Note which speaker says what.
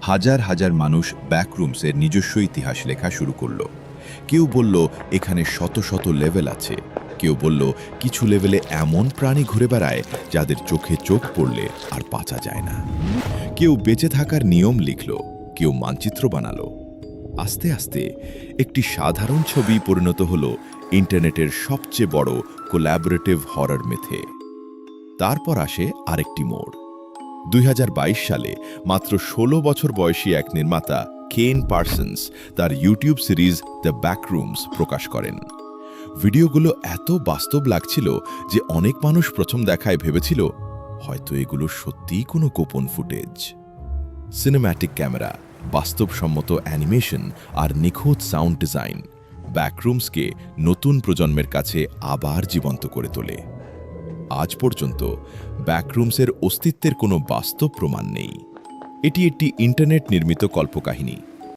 Speaker 1: হাজার হাজার মানুষ ব্যাকরুমসের নিজস্ব ইতিহাস লেখা শুরু করলো। কেউ বলল এখানে শত শত লেভেল আছে, কেউ বলল কিছু লেভেলে এমন প্রাণী ঘুরে বেড়ায় যাদের চোখে চোখ পড়লে আর বাঁচা যায় না। কেউ বেঁচে থাকার নিয়ম লিখল, কেউ মানচিত্র বানালো। আস্তে আস্তে একটি সাধারণ ছবি পরিণত হলো ইন্টারনেটের সবচেয়ে বড় কোল্যাবোরেটিভ হরর মিথে। তারপর আসে আরেকটি মোড়। ২০২২ সালে মাত্র ১৬ বছর বয়সী এক নির্মাতা কেন পার্সন্স তার ইউটিউব সিরিজ দ্য ব্যাকরুমস প্রকাশ করেন। ভিডিওগুলো এত বাস্তব লাগছিল যে অনেক মানুষ প্রথম দেখায় ভেবেছিল হয়তো এগুলো সত্যিই কোনো গোপন ফুটেজ। সিনেম্যাটিক ক্যামেরা, বাস্তবসম্মত অ্যানিমেশন আর নিখুঁত সাউন্ড ডিজাইন ব্যাকরুমসকে নতুন প্রজন্মের কাছে আবার জীবন্ত করে তোলে। আজ পর্যন্ত ব্যাকরুমসের অস্তিত্বের কোনো বাস্তব প্রমাণ নেই। এটি একটি ইন্টারনেট নির্মিত কল্পকাহিনী,